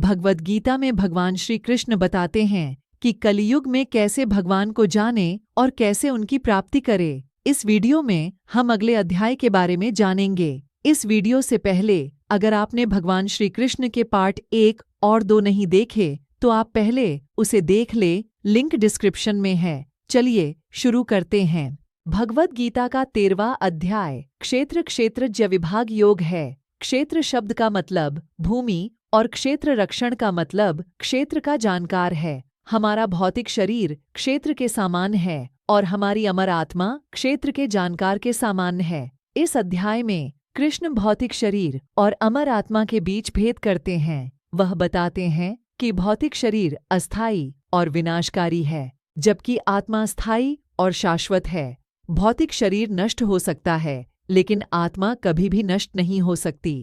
भगवद गीता में भगवान श्री कृष्ण बताते हैं कि कलियुग में कैसे भगवान को जाने और कैसे उनकी प्राप्ति करे। इस वीडियो में हम अगले अध्याय के बारे में जानेंगे। इस वीडियो से पहले अगर आपने भगवान श्री कृष्ण के पार्ट 1 और 2 नहीं देखे तो आप पहले उसे देख ले, लिंक डिस्क्रिप्शन में है। चलिए शुरू करते हैं। भगवद गीता का 13वां अध्याय क्षेत्र क्षेत्रज्ञ विभाग योग है। क्षेत्र शब्द का मतलब भूमि और क्षेत्र रक्षण का मतलब क्षेत्र का जानकार है। हमारा भौतिक शरीर क्षेत्र के समान है और हमारी अमर आत्मा क्षेत्र के जानकार के समान है। इस अध्याय में कृष्ण भौतिक शरीर और अमर आत्मा के बीच भेद करते हैं। वह बताते हैं कि भौतिक शरीर अस्थायी और विनाशकारी है, जबकि आत्मा स्थायी और शाश्वत है। भौतिक शरीर नष्ट हो सकता है, लेकिन आत्मा कभी भी नष्ट नहीं हो सकती।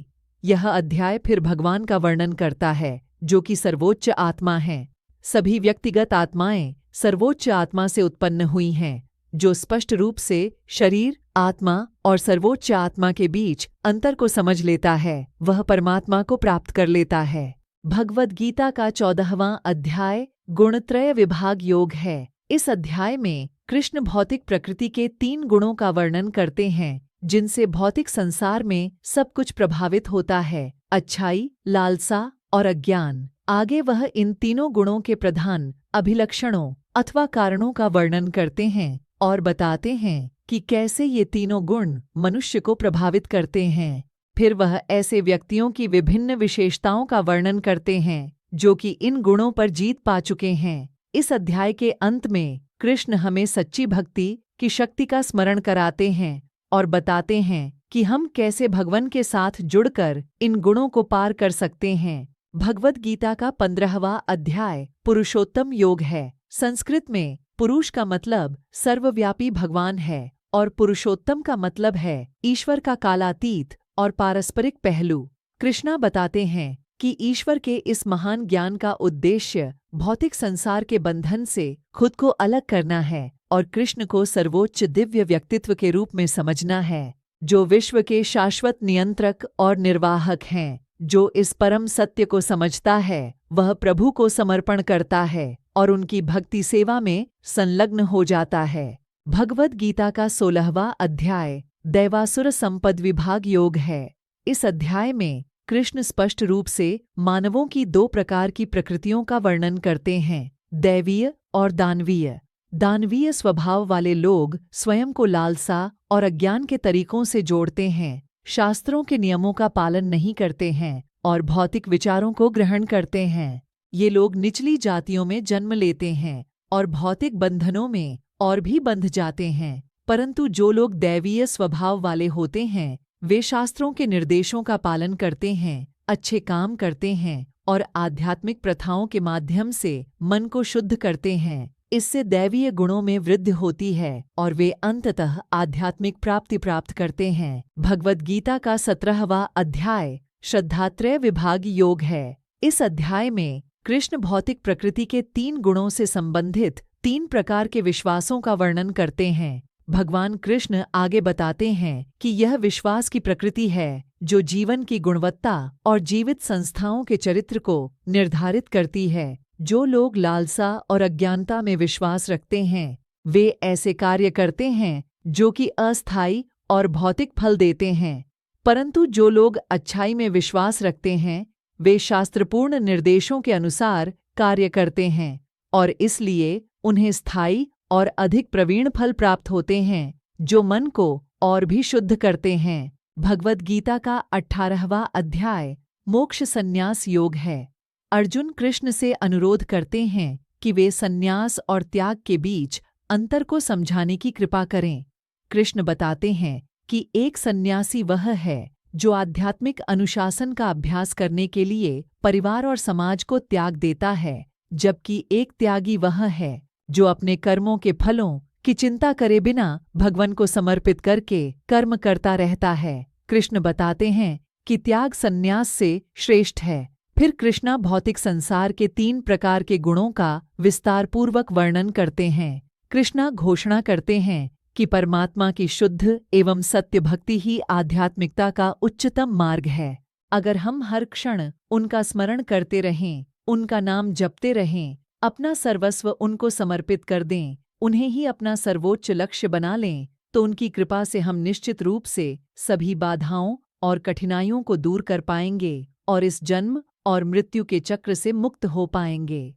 यह अध्याय फिर भगवान का वर्णन करता है, जो कि सर्वोच्च आत्मा है। सभी व्यक्तिगत आत्माएं सर्वोच्च आत्मा से उत्पन्न हुई हैं, जो स्पष्ट रूप से शरीर, आत्मा और सर्वोच्च आत्मा के बीच अंतर को समझ लेता है। वह परमात्मा को प्राप्त कर लेता है। भगवद गीता का 14वां अध्याय गुणत्रय विभाग योग है। इस अध्याय में कृष्ण भौतिक प्रकृति के 3 गुणों का वर्णन करते हैं, जिनसे भौतिक संसार में सब कुछ प्रभावित होता है: अच्छाई, लालसा और अज्ञान। आगे वह इन तीनों गुणों के प्रधान अभिलक्षणों अथवा कारणों का वर्णन करते हैं और बताते हैं कि कैसे ये तीनों गुण मनुष्य को प्रभावित करते हैं। फिर वह ऐसे व्यक्तियों की विभिन्न विशेषताओं का वर्णन करते हैं जो कि इन गुणों पर जीत पा चुके हैं। इस अध्याय के अंत में कृष्ण हमें सच्ची भक्ति की शक्ति का स्मरण कराते हैं और बताते हैं कि हम कैसे भगवान के साथ जुड़कर इन गुणों को पार कर सकते हैं। भगवद गीता का 15वां अध्याय पुरुषोत्तम योग है। संस्कृत में पुरुष का मतलब सर्वव्यापी भगवान है और पुरुषोत्तम का मतलब है ईश्वर का कालातीत और पारस्परिक पहलू। कृष्णा बताते हैं कि ईश्वर के इस महान ज्ञान का उद्देश्य भौतिक संसार के बंधन से खुद को अलग करना है और कृष्ण को सर्वोच्च दिव्य व्यक्तित्व के रूप में समझना है, जो विश्व के शाश्वत नियंत्रक और निर्वाहक हैं। जो इस परम सत्य को समझता है वह प्रभु को समर्पण करता है और उनकी भक्ति सेवा में संलग्न हो जाता है। भगवद गीता का 16वां अध्याय दैवासुर संपद विभाग योग है। इस अध्याय में कृष्ण स्पष्ट रूप से मानवों की 2 प्रकार की प्रकृतियों का वर्णन करते हैं: दैवीय और दानवीय। दानवीय स्वभाव वाले लोग स्वयं को लालसा और अज्ञान के तरीकों से जोड़ते हैं, शास्त्रों के नियमों का पालन नहीं करते हैं और भौतिक विचारों को ग्रहण करते हैं। ये लोग निचली जातियों में जन्म लेते हैं और भौतिक बंधनों में और भी बंध जाते हैं। परंतु जो लोग दैवीय स्वभाव वाले होते हैं वे शास्त्रों के निर्देशों का पालन करते हैं, अच्छे काम करते हैं और आध्यात्मिक प्रथाओं के माध्यम से मन को शुद्ध करते हैं। इससे दैवीय गुणों में वृद्धि होती है और वे अंततः आध्यात्मिक प्राप्ति प्राप्त करते हैं। भगवद गीता का 17वां अध्याय श्रद्धात्रय विभाग योग है। इस अध्याय में कृष्ण भौतिक प्रकृति के 3 गुणों से संबंधित 3 प्रकार के विश्वासों का वर्णन करते हैं। भगवान कृष्ण आगे बताते हैं कि यह विश्वास की प्रकृति है जो जीवन की गुणवत्ता और जीवित संस्थाओं के चरित्र को निर्धारित करती है। जो लोग लालसा और अज्ञानता में विश्वास रखते हैं वे ऐसे कार्य करते हैं जो कि अस्थायी और भौतिक फल देते हैं, परंतु जो लोग अच्छाई में विश्वास रखते हैं वे शास्त्रपूर्ण निर्देशों के अनुसार कार्य करते हैं और इसलिए उन्हें स्थायी और अधिक प्रवीण फल प्राप्त होते हैं, जो मन को और भी शुद्ध करते हैं। भगवद गीता का 18वां अध्याय मोक्ष संन्यास योग है। अर्जुन कृष्ण से अनुरोध करते हैं कि वे संन्यास और त्याग के बीच अंतर को समझाने की कृपा करें। कृष्ण बताते हैं कि एक सन्यासी वह है जो आध्यात्मिक अनुशासन का अभ्यास करने के लिए परिवार और समाज को त्याग देता है, जबकि एक त्यागी वह है जो अपने कर्मों के फलों की चिंता करे बिना भगवान को समर्पित करके कर्म करता रहता है। कृष्ण बताते हैं कि त्याग संन्यास से श्रेष्ठ है। फिर कृष्णा भौतिक संसार के 3 प्रकार के गुणों का विस्तारपूर्वक वर्णन करते हैं। कृष्णा घोषणा करते हैं कि परमात्मा की शुद्ध एवं सत्य भक्ति ही आध्यात्मिकता का उच्चतम मार्ग है। अगर हम हर क्षण उनका स्मरण करते रहें, उनका नाम जपते रहें, अपना सर्वस्व उनको समर्पित कर दें, उन्हें ही अपना सर्वोच्च लक्ष्य बना लें, तो उनकी कृपा से हम निश्चित रूप से सभी बाधाओं और कठिनाइयों को दूर कर पाएंगे और इस जन्म और मृत्यु के चक्र से मुक्त हो पाएंगे।